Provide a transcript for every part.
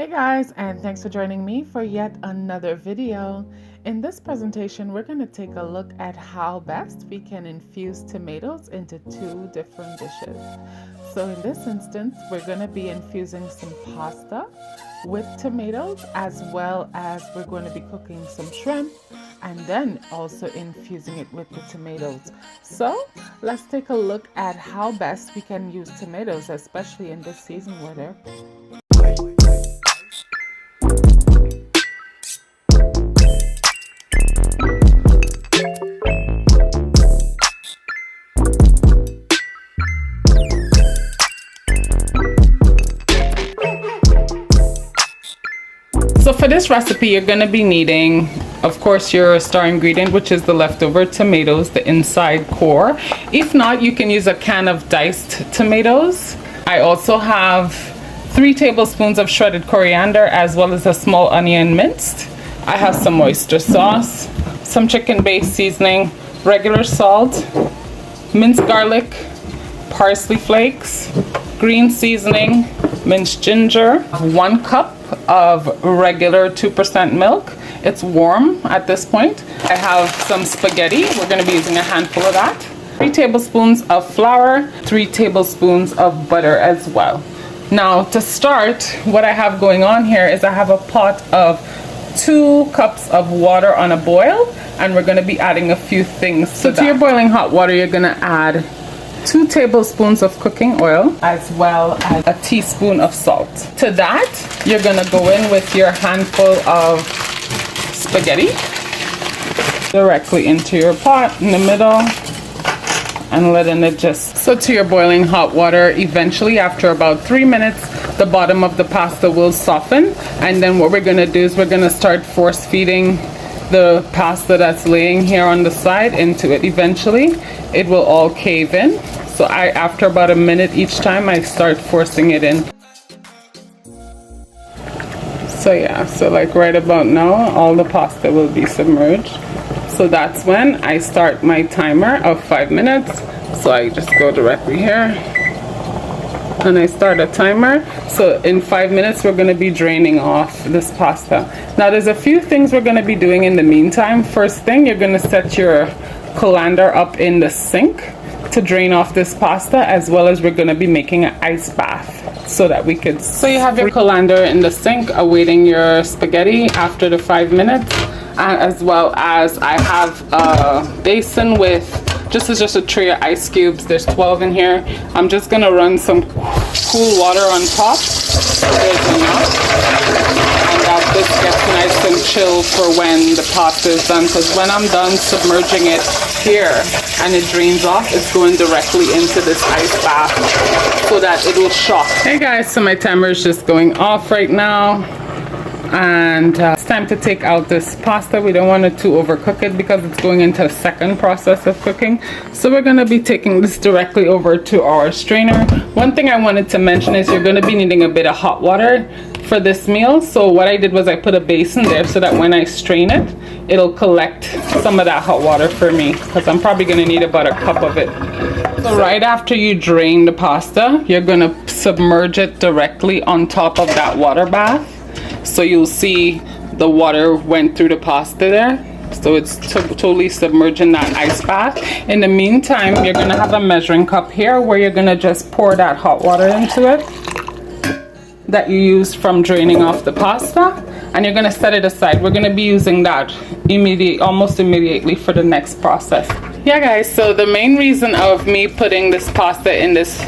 Hey guys, and thanks for joining me for yet another video. In this presentation, we're going to take a look at how best we can infuse tomatoes into two different dishes. So in this instance, we're going to be infusing some pasta with tomatoes, as well as we're going to be cooking some shrimp and then also infusing it with the tomatoes. So let's take a look at how best we can use tomatoes, especially in this season weather. So for this recipe, you're going to be needing, of course, your star ingredient, which is the leftover tomatoes, the inside core. If not, you can use a can of diced tomatoes. I also have 3 tablespoons of shredded coriander, as well as a small onion minced. I have some oyster sauce, some chicken-based seasoning, regular salt, minced garlic, parsley flakes, green seasoning, minced ginger, 1 cup of regular 2% milk. It's warm at this point. I have some spaghetti. We're going to be using a handful of that. 3 tablespoons of flour, 3 tablespoons of butter as well. Now to start, what I have going on here is I have a pot of 2 cups of water on a boil, and we're going to be adding a few things. So to your boiling hot water, you're going to add 2 tablespoons of cooking oil, as well as a teaspoon of salt. To that, you're gonna go in with your handful of spaghetti directly into your pot in the middle and letting it just. So to your boiling hot water, eventually after about 3 minutes, the bottom of the pasta will soften, and then what we're gonna do is we're gonna start force feeding the pasta that's laying here on the side into it. Eventually it will all cave in. So after about a minute each time, I start forcing it in. So yeah, so like right about now, all the pasta will be submerged. So that's when I start my timer of 5 minutes. So I just go directly here and I start a timer. So in 5 minutes, we're going to be draining off this pasta. Now there's a few things we're going to be doing in the meantime. First thing, you're going to set your colander up in the sink to drain off this pasta, as well as we're going to be making an ice bath so that we could. So you have your colander in the sink awaiting your spaghetti after the 5 minutes, as well as I have a basin with just a tray of ice cubes. There's 12 in here. I'm just going to run some cool water on top so there's enough, and that this gets nice and chill for when the pasta is done, because when I'm done submerging it here and it drains off, it's going directly into this ice bath so that it will shock. Hey guys, so my timer is just going off right now, and it's time to take out this pasta. We don't want it to overcook it because it's going into a second process of cooking. So we're going to be taking this directly over to our strainer. One thing I wanted to mention is you're going to be needing a bit of hot water for this meal. So what I did was I put a basin there so that when I strain it, it'll collect some of that hot water for me, because I'm probably going to need about a cup of it. So right after you drain the pasta, you're going to submerge it directly on top of that water bath. So you'll see the water went through the pasta there. So it's totally submerging that ice bath. In the meantime, you're going to have a measuring cup here where you're going to just pour that hot water into it that you used from draining off the pasta, and you're going to set it aside. We're going to be using that almost immediately for the next process. Yeah guys, so the main reason of me putting this pasta in this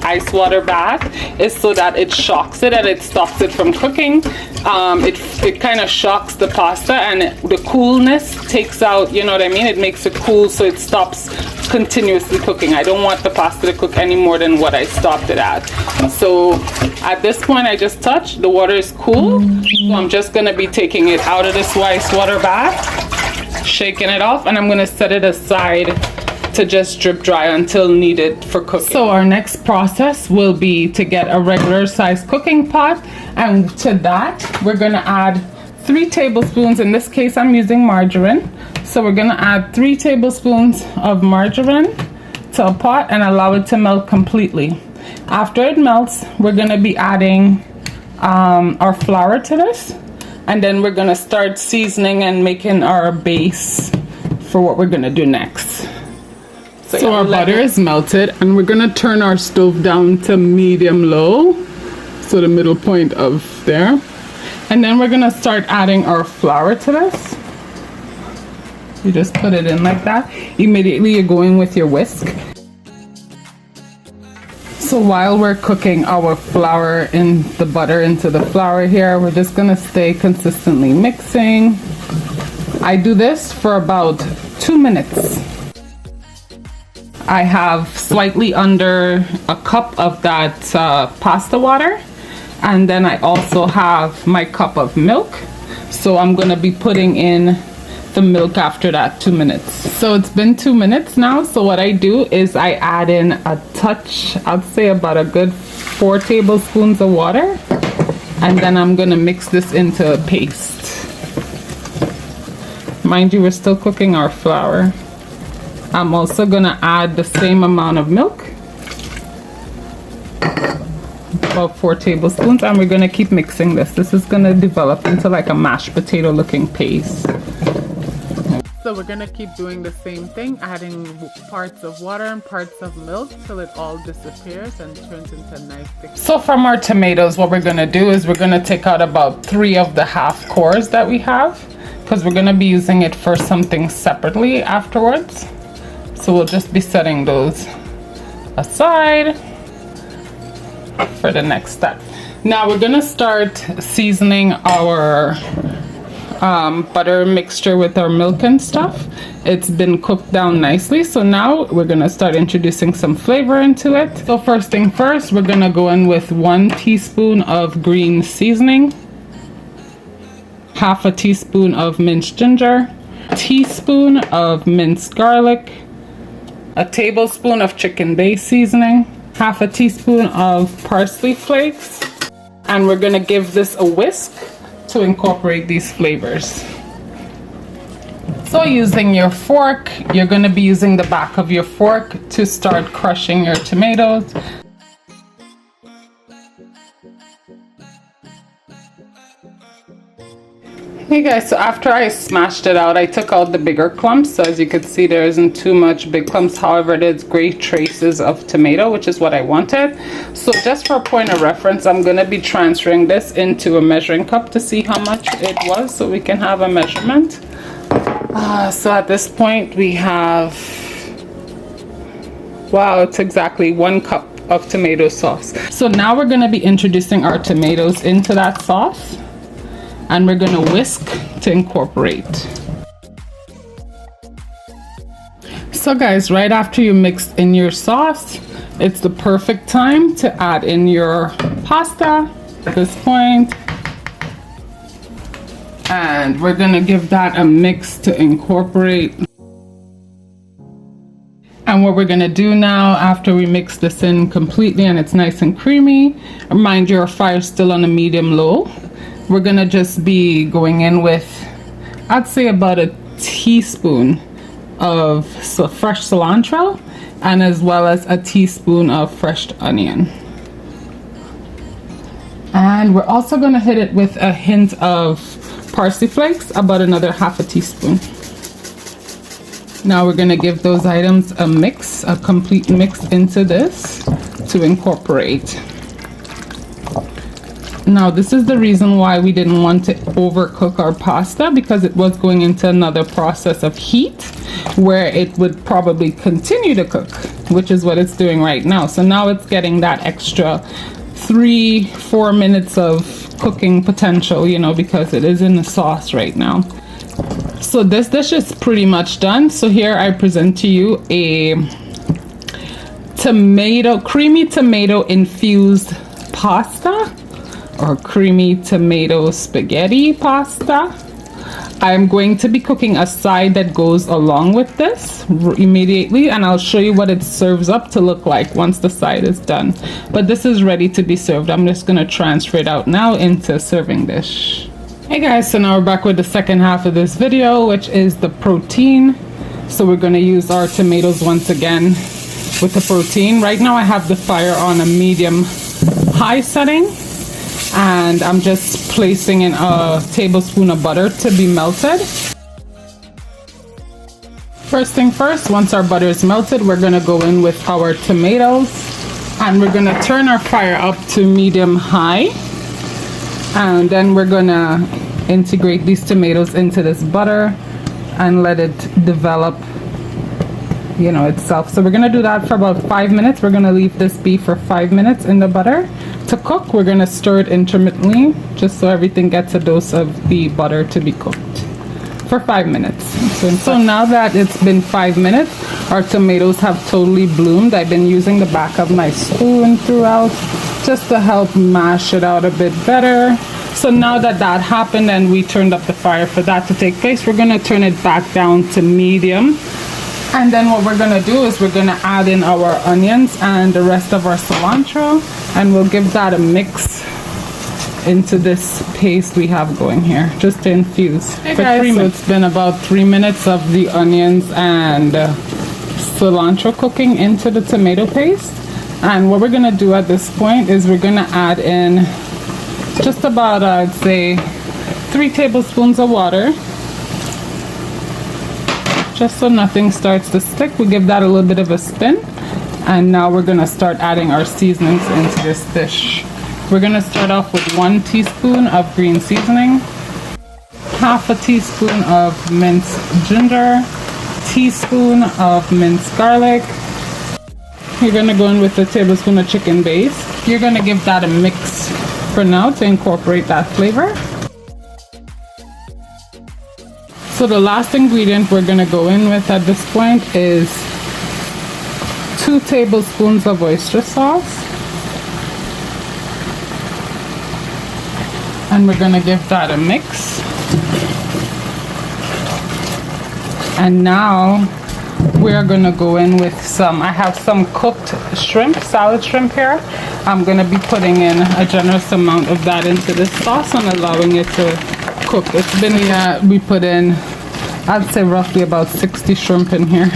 ice water bath is so that it shocks it and it stops it from cooking. It kind of shocks the pasta, and the coolness takes out, you know what I mean, it makes it cool so it stops continuously cooking. I don't want the pasta to cook any more than what I stopped it at. So at this point, I just touched, the water is cool, so I'm just going to be taking it out of this ice water bath, shaking it off, and I'm going to set it aside to just drip dry until needed for cooking. So our next process will be to get a regular size cooking pot, and to that we're going to add 3 tablespoons. In this case, I'm using margarine. So we're going to add 3 tablespoons of margarine to a pot and allow it to melt completely. After it melts, we're going to be adding our flour to this, and then we're gonna start seasoning and making our base for what we're gonna do next. So our butter is melted, and we're gonna turn our stove down to medium low, so the middle point of there, and then we're gonna start adding our flour to this. You just put it in like that. Immediately you're going with your whisk. So while we're cooking our flour in the butter into the flour here, we're just gonna stay consistently mixing. I do this for about 2 minutes. I have slightly under a cup of that pasta water, and then I also have my cup of milk. So I'm gonna be putting in the milk after that 2 minutes. So it's been 2 minutes now. So what I do is I add in a touch, I'd say about a good 4 tablespoons of water, and then I'm gonna mix this into a paste. Mind you, we're still cooking our flour. I'm also gonna add the same amount of milk, about 4 tablespoons, and we're gonna keep mixing this. This is gonna develop into like a mashed potato looking paste. So we're gonna keep doing the same thing, adding parts of water and parts of milk till it all disappears and turns into nice thick. So from our tomatoes, what we're gonna do is we're gonna take out about 3 of the half cores that we have, because we're gonna be using it for something separately afterwards. So we'll just be setting those aside for the next step. Now we're gonna start seasoning our butter mixture with our milk and stuff. It's been cooked down nicely, so now we're gonna start introducing some flavor into it. So first thing first, we're gonna go in with 1 teaspoon of green seasoning, half a teaspoon of minced ginger, a teaspoon of minced garlic, a tablespoon of chicken base seasoning, half a teaspoon of parsley flakes, and we're gonna give this a whisk to incorporate these flavors. So using your fork, you're gonna be using the back of your fork to start crushing your tomatoes. Hey guys, so after I smashed it out, I took out the bigger clumps. So as you can see, there isn't too much big clumps. However, there's great traces of tomato, which is what I wanted. So just for a point of reference, I'm gonna be transferring this into a measuring cup to see how much it was, so we can have a measurement. So at this point we have, wow, it's exactly 1 cup of tomato sauce. So now we're gonna be introducing our tomatoes into that sauce, and we're gonna whisk to incorporate. So guys, right after you mix in your sauce, it's the perfect time to add in your pasta at this point. And we're gonna give that a mix to incorporate. And what we're gonna do now, after we mix this in completely and it's nice and creamy, mind your fire's still on a medium low. We're gonna just be going in with, I'd say about a teaspoon of fresh cilantro, and as well as a teaspoon of fresh onion. And we're also gonna hit it with a hint of parsley flakes, about another half a teaspoon. Now we're gonna give those items a mix, a complete mix into this to incorporate. Now this is the reason why we didn't want to overcook our pasta, because it was going into another process of heat where it would probably continue to cook, which is what it's doing right now. So now it's getting that extra 3-4 minutes of cooking potential, you know, because it is in the sauce right now. So this dish is pretty much done. So here I present to you a creamy tomato infused pasta, or creamy tomato spaghetti pasta. I'm going to be cooking a side that goes along with this immediately, and I'll show you what it serves up to look like once the side is done. But this is ready to be served. I'm just going to transfer it out now into a serving dish. Hey guys, so now we're back with the second half of this video, which is the protein. So we're going to use our tomatoes once again with the protein. Right now I have the fire on a medium high setting. and I'm just placing in a tablespoon of butter to be melted. First thing first, once our butter is melted, we're gonna go in with our tomatoes, and we're gonna turn our fire up to medium high, and then we're gonna integrate these tomatoes into this butter and let it develop, you know, itself. So we're gonna do that for about 5 minutes. We're gonna leave this be for 5 minutes in the butter to cook. We're gonna stir it intermittently just so everything gets a dose of the butter to be cooked for 5 minutes. So now that it's been 5 minutes, our tomatoes have totally bloomed. I've been using the back of my spoon throughout just to help mash it out a bit better. So now that that happened and we turned up the fire for that to take place, we're gonna turn it back down to medium. And then what we're gonna do is we're gonna add in our onions and the rest of our cilantro, and we'll give that a mix into this paste we have going here, just to infuse. Hey guys, so it's been about 3 minutes of the onions and cilantro cooking into the tomato paste. And what we're gonna do at this point is we're gonna add in just about, I'd say, 3 tablespoons of water, just so nothing starts to stick. We give that a little bit of a spin, and now we're gonna start adding our seasonings into this dish. We're gonna start off with 1 teaspoon of green seasoning, half a teaspoon of minced ginger, teaspoon of minced garlic. You're gonna go in with a tablespoon of chicken base. You're gonna give that a mix for now to incorporate that flavor. So the last ingredient we're gonna go in with at this point is 2 tablespoons of oyster sauce. And we're gonna give that a mix. And now we're gonna go in with I have some cooked shrimp, salad shrimp here. I'm gonna be putting in a generous amount of that into this sauce and allowing it to cook. It's been, we put in, I'd say roughly about 60 shrimp in here.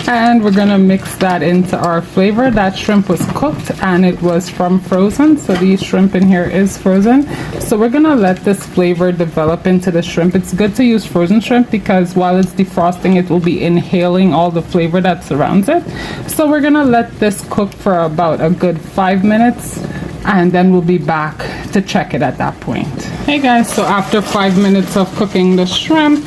And we're gonna mix that into our flavor. That shrimp was cooked and it was from frozen, so the shrimp in here is frozen. So we're gonna let this flavor develop into the shrimp. It's good to use frozen shrimp because while it's defrosting, it will be inhaling all the flavor that surrounds it. So we're gonna let this cook for about a good 5 minutes, and then we'll be back to check it at that point. Hey guys, so after 5 minutes of cooking the shrimp,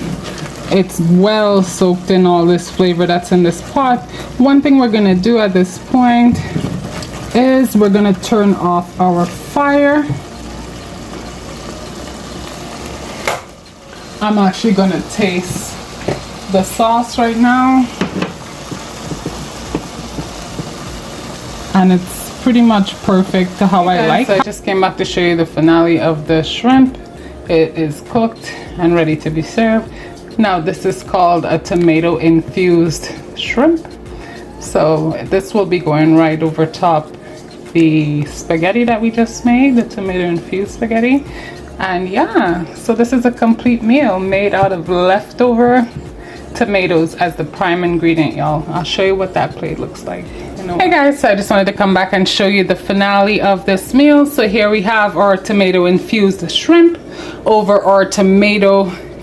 it's well soaked in all this flavor that's in this pot. One thing we're gonna do at this point is we're gonna turn off our fire. I'm actually gonna taste the sauce right now. And it's pretty much perfect to how I like. So I just came back to show you the finale of the shrimp. It is cooked and ready to be served. Now this is called a tomato infused shrimp. So this will be going right over top the spaghetti that we just made, the tomato infused spaghetti. And yeah, so this is a complete meal made out of leftover tomatoes as the prime ingredient, y'all. I'll show you what that plate looks like. Hey guys, so I just wanted to come back and show you the finale of this meal. So here we have our tomato infused shrimp over our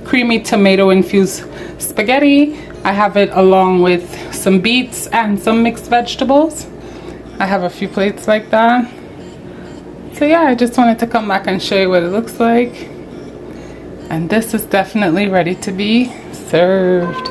creamy tomato infused spaghetti. I have it along with some beets and some mixed vegetables. I have a few plates like that. So yeah, I just wanted to come back and show you what it looks like. And this is definitely ready to be served.